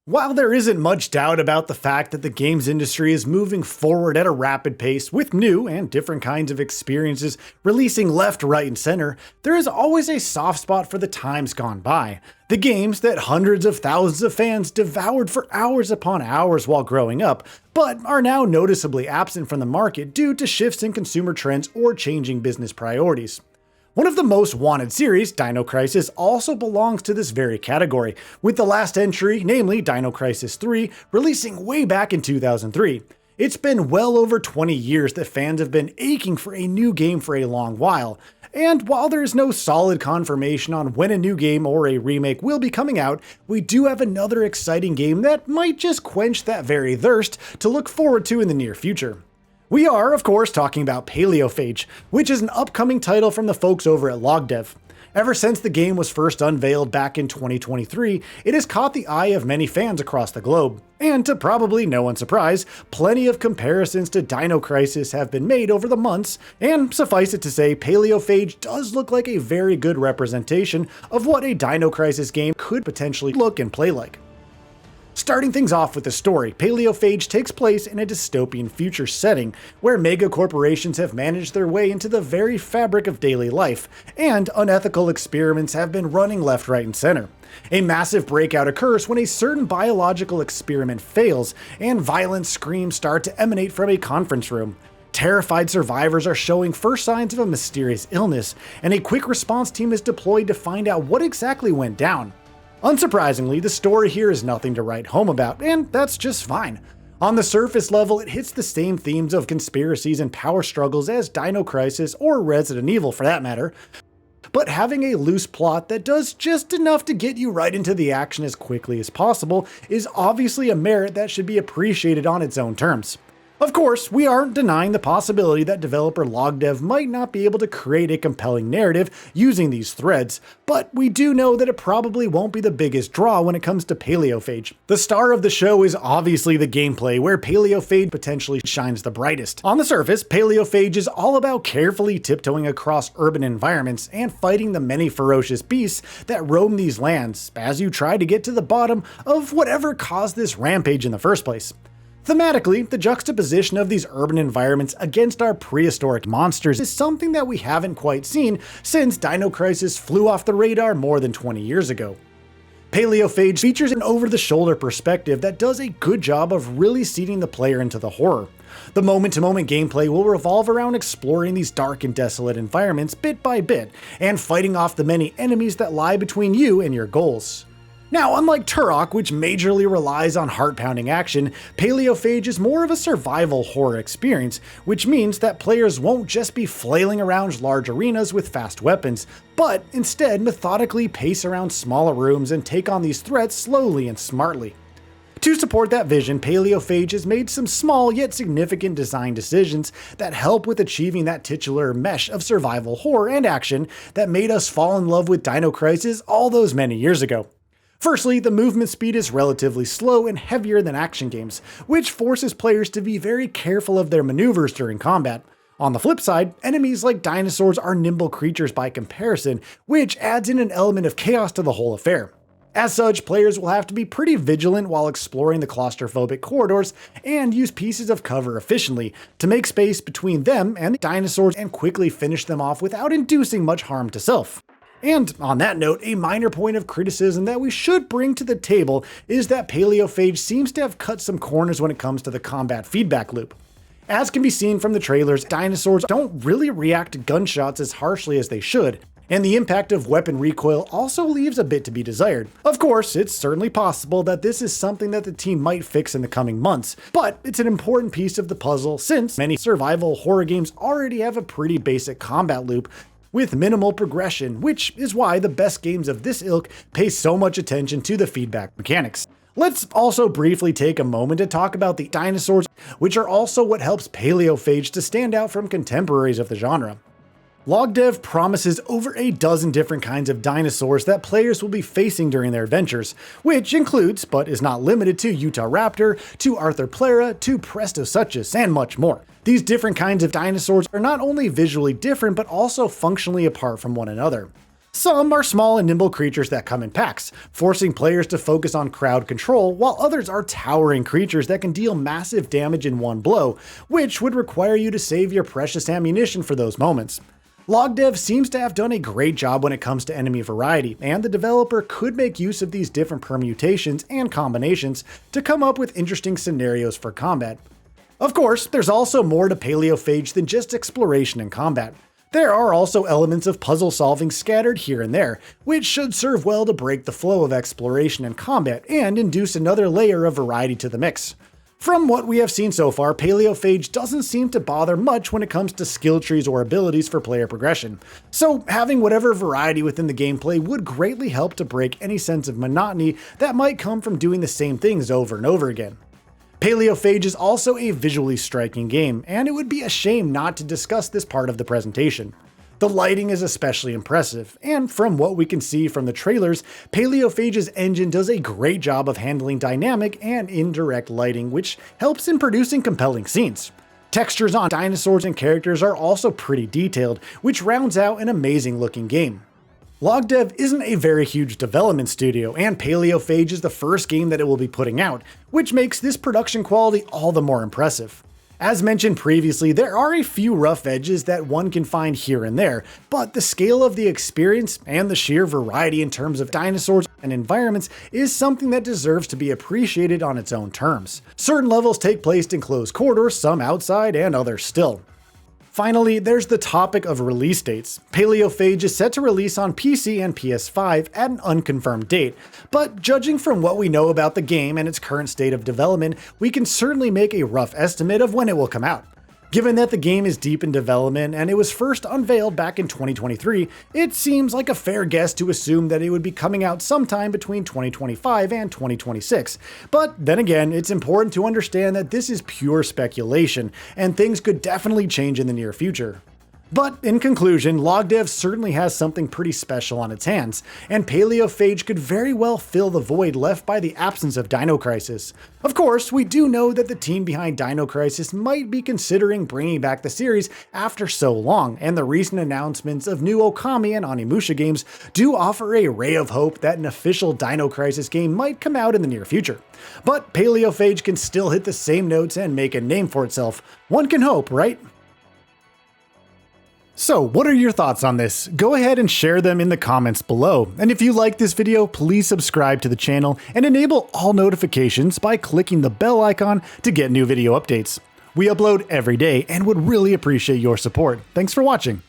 While there isn't much doubt about the fact that the games industry is moving forward at a rapid pace with new and different kinds of experiences releasing left, right, and center, there is always a soft spot for the times gone by. The games that hundreds of thousands of fans devoured for hours upon hours while growing up, but are now noticeably absent from the market due to shifts in consumer trends or changing business priorities. One of the most wanted series, Dino Crisis, also belongs to this very category, with the last entry, namely Dino Crisis 3, releasing way back in 2003. It's been well over 20 years that fans have been aching for a new game for a long while, and while there is no solid confirmation on when a new game or a remake will be coming out, we do have another exciting game that might just quench that very thirst to look forward to in the near future. We are, of course, talking about PALEOPHAGE, which is an upcoming title from the folks over at LogDev. Ever since the game was first unveiled back in 2023, it has caught the eye of many fans across the globe. And to probably no one's surprise, plenty of comparisons to Dino Crisis have been made over the months, and suffice it to say, PALEOPHAGE does look like a very good representation of what a Dino Crisis game could potentially look and play like. Starting things off with the story, PALEOPHAGE takes place in a dystopian future setting where mega corporations have managed their way into the very fabric of daily life, and unethical experiments have been running left, right, and center. A massive breakout occurs when a certain biological experiment fails, and violent screams start to emanate from a conference room. Terrified survivors are showing first signs of a mysterious illness, and a quick response team is deployed to find out what exactly went down. Unsurprisingly, the story here is nothing to write home about, and that's just fine. On the surface level, it hits the same themes of conspiracies and power struggles as Dino Crisis or Resident Evil for that matter, but having a loose plot that does just enough to get you right into the action as quickly as possible is obviously a merit that should be appreciated on its own terms. Of course, we aren't denying the possibility that developer LogDev might not be able to create a compelling narrative using these threads, but we do know that it probably won't be the biggest draw when it comes to PALEOPHAGE. The star of the show is obviously the gameplay, where PALEOPHAGE potentially shines the brightest. On the surface, PALEOPHAGE is all about carefully tiptoeing across urban environments and fighting the many ferocious beasts that roam these lands as you try to get to the bottom of whatever caused this rampage in the first place. Thematically, the juxtaposition of these urban environments against our prehistoric monsters is something that we haven't quite seen since Dino Crisis flew off the radar more than 20 years ago. PALEOPHAGE features an over-the-shoulder perspective that does a good job of really seeding the player into the horror. The moment-to-moment gameplay will revolve around exploring these dark and desolate environments bit by bit, and fighting off the many enemies that lie between you and your goals. Now, unlike Turok, which majorly relies on heart-pounding action, PALEOPHAGE is more of a survival horror experience, which means that players won't just be flailing around large arenas with fast weapons, but instead methodically pace around smaller rooms and take on these threats slowly and smartly. To support that vision, PALEOPHAGE has made some small yet significant design decisions that help with achieving that titular mesh of survival horror and action that made us fall in love with Dino Crisis all those many years ago. Firstly, the movement speed is relatively slow and heavier than action games, which forces players to be very careful of their maneuvers during combat. On the flip side, enemies like dinosaurs are nimble creatures by comparison, which adds in an element of chaos to the whole affair. As such, players will have to be pretty vigilant while exploring the claustrophobic corridors and use pieces of cover efficiently to make space between them and the dinosaurs and quickly finish them off without inducing much harm to self. And on that note, a minor point of criticism that we should bring to the table is that PALEOPHAGE seems to have cut some corners when it comes to the combat feedback loop. As can be seen from the trailers, dinosaurs don't really react to gunshots as harshly as they should, and the impact of weapon recoil also leaves a bit to be desired. Of course, it's certainly possible that this is something that the team might fix in the coming months, but it's an important piece of the puzzle since many survival horror games already have a pretty basic combat loop with minimal progression, which is why the best games of this ilk pay so much attention to the feedback mechanics. Let's also briefly take a moment to talk about the dinosaurs, which are also what helps PALEOPHAGE to stand out from contemporaries of the genre. LogDev promises over a dozen different kinds of dinosaurs that players will be facing during their adventures, which includes, but is not limited to, Utahraptor, to Arthroplera, to Prestosuchus, and much more. These different kinds of dinosaurs are not only visually different, but also functionally apart from one another. Some are small and nimble creatures that come in packs, forcing players to focus on crowd control, while others are towering creatures that can deal massive damage in one blow, which would require you to save your precious ammunition for those moments. LogDev seems to have done a great job when it comes to enemy variety, and the developer could make use of these different permutations and combinations to come up with interesting scenarios for combat. Of course, there's also more to PALEOPHAGE than just exploration and combat. There are also elements of puzzle solving scattered here and there, which should serve well to break the flow of exploration and combat and induce another layer of variety to the mix. From what we have seen so far, PALEOPHAGE doesn't seem to bother much when it comes to skill trees or abilities for player progression, so having whatever variety within the gameplay would greatly help to break any sense of monotony that might come from doing the same things over and over again. PALEOPHAGE is also a visually striking game, and it would be a shame not to discuss this part of the presentation. The lighting is especially impressive, and from what we can see from the trailers, PALEOPHAGE's engine does a great job of handling dynamic and indirect lighting, which helps in producing compelling scenes. Textures on dinosaurs and characters are also pretty detailed, which rounds out an amazing looking game. LogDev isn't a very huge development studio, and PALEOPHAGE is the first game that it will be putting out, which makes this production quality all the more impressive. As mentioned previously, there are a few rough edges that one can find here and there, but the scale of the experience and the sheer variety in terms of dinosaurs and environments is something that deserves to be appreciated on its own terms. Certain levels take place in closed corridors, some outside, and others still. Finally, there's the topic of release dates. PALEOPHAGE is set to release on PC and PS5 at an unconfirmed date, but judging from what we know about the game and its current state of development, we can certainly make a rough estimate of when it will come out. Given that the game is deep in development and it was first unveiled back in 2023, it seems like a fair guess to assume that it would be coming out sometime between 2025 and 2026. But then again, it's important to understand that this is pure speculation, and things could definitely change in the near future. But in conclusion, LogDev certainly has something pretty special on its hands, and PALEOPHAGE could very well fill the void left by the absence of Dino Crisis. Of course, we do know that the team behind Dino Crisis might be considering bringing back the series after so long, and the recent announcements of new Okami and Onimusha games do offer a ray of hope that an official Dino Crisis game might come out in the near future. But PALEOPHAGE can still hit the same notes and make a name for itself. One can hope, right? So, what are your thoughts on this? Go ahead and share them in the comments below. And if you like this video, please subscribe to the channel and enable all notifications by clicking the bell icon to get new video updates. We upload every day and would really appreciate your support. Thanks for watching.